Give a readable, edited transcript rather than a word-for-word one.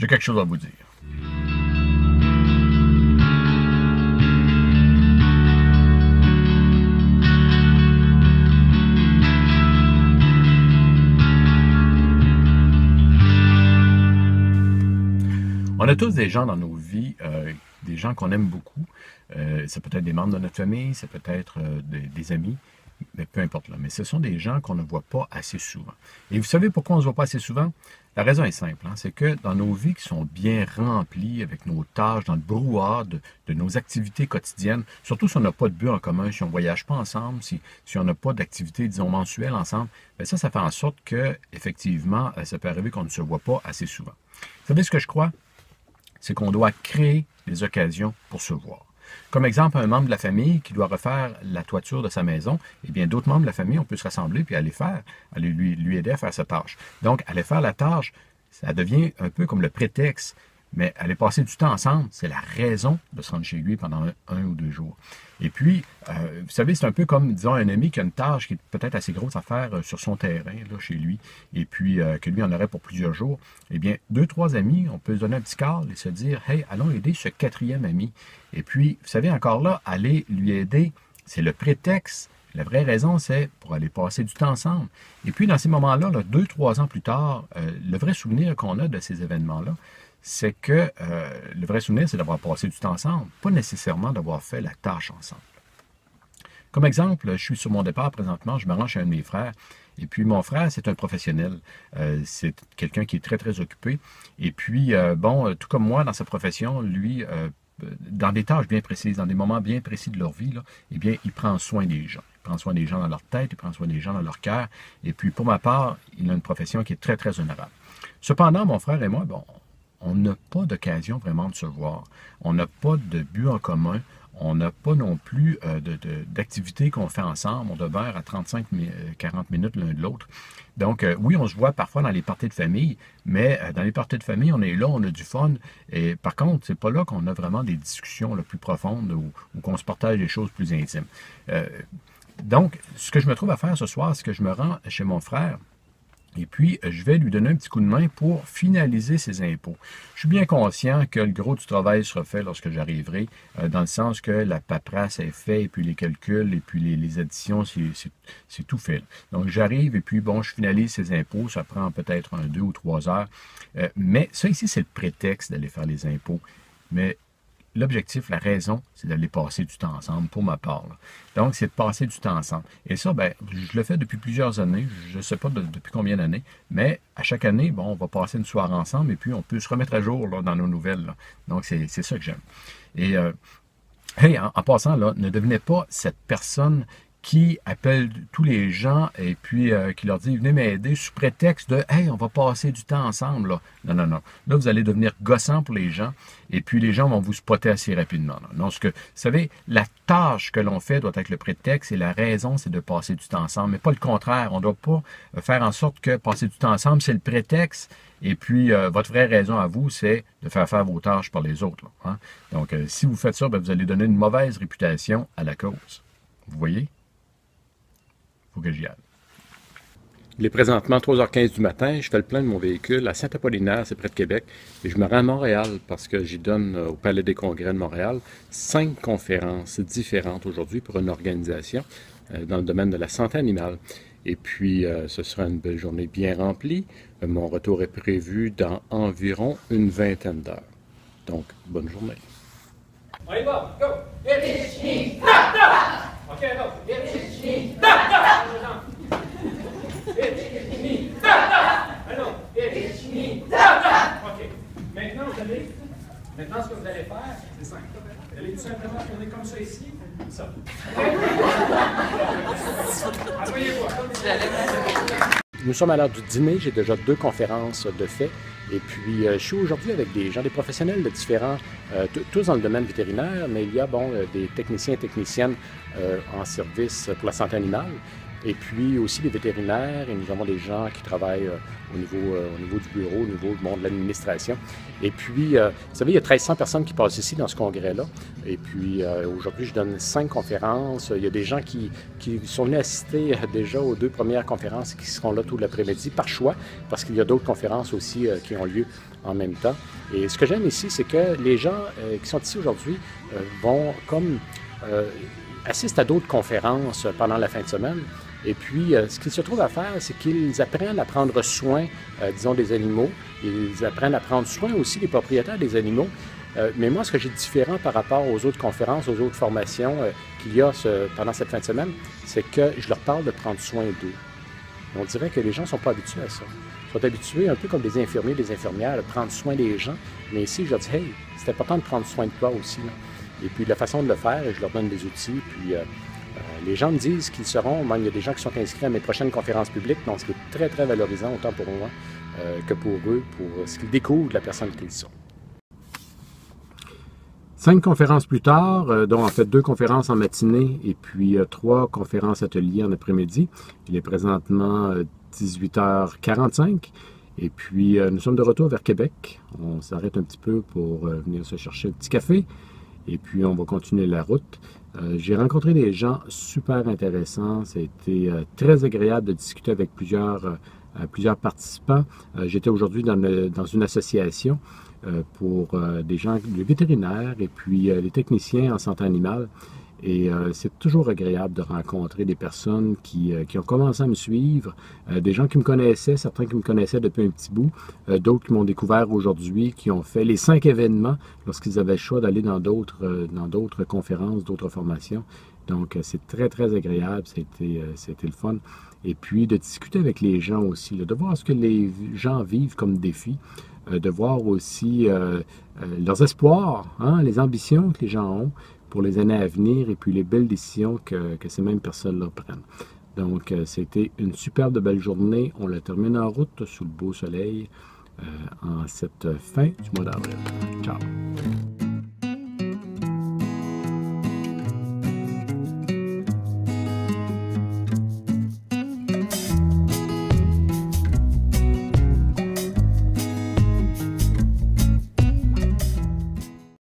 j'ai quelque chose à vous dire. On a tous des gens dans nos vies, des gens qu'on aime beaucoup. Ça peut être des membres de notre famille, ça peut être des amis, mais peu importe là. Mais ce sont des gens qu'on ne voit pas assez souvent. Et vous savez pourquoi on ne se voit pas assez souvent? La raison est simple, hein, c'est que dans nos vies qui sont bien remplies avec nos tâches, dans le brouhaha de nos activités quotidiennes, surtout si on n'a pas de but en commun, si on ne voyage pas ensemble, si on n'a pas d'activité, disons, mensuelle ensemble, bien ça fait en sorte que, effectivement, ça peut arriver qu'on ne se voit pas assez souvent. Vous savez ce que je crois? C'est qu'on doit créer des occasions pour se voir. Comme exemple, un membre de la famille qui doit refaire la toiture de sa maison, eh bien, d'autres membres de la famille, on peut se rassembler puis aller lui aider à faire sa tâche. Donc, aller faire la tâche, ça devient un peu comme le prétexte, mais aller passer du temps ensemble, c'est la raison de se rendre chez lui pendant un ou 2 jours. Et puis, vous savez, c'est un peu comme, disons, un ami qui a une tâche qui est peut-être assez grosse à faire sur son terrain, là, chez lui, et puis que lui en aurait pour plusieurs jours. Eh bien, 2, 3 amis, on peut se donner un petit call et se dire, « Hey, allons aider ce 4e ami. » Et puis, vous savez, encore là, aller lui aider, c'est le prétexte. La vraie raison, c'est pour aller passer du temps ensemble. Et puis, dans ces moments-là, 2, 3 ans plus tard, le vrai souvenir qu'on a de ces événements-là, c'est que le vrai souvenir, c'est d'avoir passé du temps ensemble, pas nécessairement d'avoir fait la tâche ensemble. Comme exemple, je suis sur mon départ présentement, je me rends chez un de mes frères, et puis mon frère, c'est un professionnel, c'est quelqu'un qui est très, très occupé, et puis, tout comme moi, dans sa profession, lui, dans des tâches bien précises, dans des moments bien précis de leur vie, là, eh bien, il prend soin des gens. Il prend soin des gens dans leur tête, il prend soin des gens dans leur cœur, et puis, pour ma part, il a une profession qui est très, très honorable. Cependant, mon frère et moi, on n'a pas d'occasion vraiment de se voir. On n'a pas de but en commun. On n'a pas non plus d'activités qu'on fait ensemble. On demeure à 35-40 minutes l'un de l'autre. Donc, oui, on se voit parfois dans les parties de famille, mais dans les parties de famille, on est là, on a du fun. Et par contre, c'est pas là qu'on a vraiment des discussions plus profondes ou qu'on se partage des choses plus intimes. Donc, ce que je me trouve à faire ce soir, c'est que je me rends chez mon frère. Et puis, je vais lui donner un petit coup de main pour finaliser ses impôts. Je suis bien conscient que le gros du travail sera fait lorsque j'arriverai, dans le sens que la paperasse est faite, et puis les calculs, et puis les additions, c'est tout fait. Donc, j'arrive, et puis, je finalise ses impôts. Ça prend peut-être 2 ou 3 heures. Mais ça ici, c'est le prétexte d'aller faire les impôts. Mais l'objectif, la raison, c'est d'aller passer du temps ensemble, pour ma part. Là. Donc, c'est de passer du temps ensemble. Et ça, je le fais depuis plusieurs années. Je ne sais pas depuis combien d'années, mais à chaque année, on va passer une soirée ensemble et puis on peut se remettre à jour là, dans nos nouvelles. Là. Donc, c'est ça que j'aime. Et, en passant, là, ne devenez pas cette personne qui appelle tous les gens et puis qui leur dit « Venez m'aider » sous prétexte de « Hey, on va passer du temps ensemble. » Là. Non, non, non. Là, vous allez devenir gossant pour les gens et puis les gens vont vous spotter assez rapidement. Là. Donc, vous savez, la tâche que l'on fait doit être le prétexte et la raison, c'est de passer du temps ensemble, mais pas le contraire. On ne doit pas faire en sorte que passer du temps ensemble, c'est le prétexte et puis votre vraie raison à vous, c'est de faire vos tâches par les autres. Là, hein? Donc, si vous faites ça, vous allez donner une mauvaise réputation à la cause. Vous voyez? Faut que j'y aille. Il est présentement 3h15 du matin, je fais le plein de mon véhicule à Saint-Apollinaire, c'est près de Québec, et je me rends à Montréal parce que j'y donne au Palais des Congrès de Montréal 5 conférences différentes aujourd'hui pour une organisation dans le domaine de la santé animale. Et puis, ce sera une belle journée bien remplie. Mon retour est prévu dans environ une 20aine d'heures. Donc, bonne journée. On y va, go! It's me, OK, go! It's me, It's me, allons, it's me, OK. Maintenant, ce que vous allez faire, c'est simple. Vous allez tout simplement tourner comme ça ici, comme ça. Nous sommes à l'heure du dîner, j'ai déjà 2 conférences de fait. Et puis, je suis aujourd'hui avec des gens, des professionnels de différents, tous dans le domaine vétérinaire, mais il y a des techniciens et techniciennes en service pour la santé animale. et puis aussi les vétérinaires, et nous avons des gens qui travaillent au niveau du bureau, au niveau du monde de l'administration. Et puis, vous savez, il y a 1300 personnes qui passent ici dans ce congrès-là. Et puis, aujourd'hui, je donne 5 conférences. Il y a des gens qui sont venus assister déjà aux 2 premières conférences et qui seront là tout l'après-midi par choix, parce qu'il y a d'autres conférences aussi qui ont lieu en même temps. Et ce que j'aime ici, c'est que les gens qui sont ici aujourd'hui vont comme assistent à d'autres conférences pendant la fin de semaine. Et puis, ce qu'ils se trouvent à faire, c'est qu'ils apprennent à prendre soin, disons, des animaux. Ils apprennent à prendre soin aussi des propriétaires des animaux. Mais moi, ce que j'ai de différent par rapport aux autres conférences, aux autres formations qu'il y a pendant cette fin de semaine, c'est que je leur parle de prendre soin d'eux. On dirait que les gens ne sont pas habitués à ça. Ils sont habitués, un peu comme des infirmiers, des infirmières, à prendre soin des gens. Mais ici, je leur dis, hey, c'est important de prendre soin de toi aussi, là. Et puis, la façon de le faire, je leur donne des outils. Puis, les gens me disent qu'ils seront, même il y a des gens qui sont inscrits à mes prochaines conférences publiques, donc ce qui est très, très valorisant, autant pour moi que pour eux, pour ce qu'ils découvrent de la personne qu'ils sont. 5 conférences plus tard, dont en fait 2 conférences en matinée et puis 3 conférences ateliers en après-midi. Il est présentement 18h45 et puis nous sommes de retour vers Québec. On s'arrête un petit peu pour venir se chercher un petit café et puis on va continuer la route. J'ai rencontré des gens super intéressants. Ça a été très agréable de discuter avec plusieurs participants. J'étais aujourd'hui dans une association pour des gens, les vétérinaires et puis les techniciens en santé animale. Et c'est toujours agréable de rencontrer des personnes qui ont commencé à me suivre, des gens qui me connaissaient, certains qui me connaissaient depuis un petit bout, d'autres qui m'ont découvert aujourd'hui, qui ont fait les 5 événements lorsqu'ils avaient le choix d'aller dans d'autres conférences, d'autres formations. Donc, c'est très, très agréable, c'était le fun. Et puis, de discuter avec les gens aussi, là, de voir ce que les gens vivent comme défi, de voir aussi leurs espoirs, hein, les ambitions que les gens ont pour les années à venir et puis les belles décisions que ces mêmes personnes-là prennent. Donc, c'était une superbe belle journée. On la termine en route sous le beau soleil en cette fin du mois d'avril. Ciao!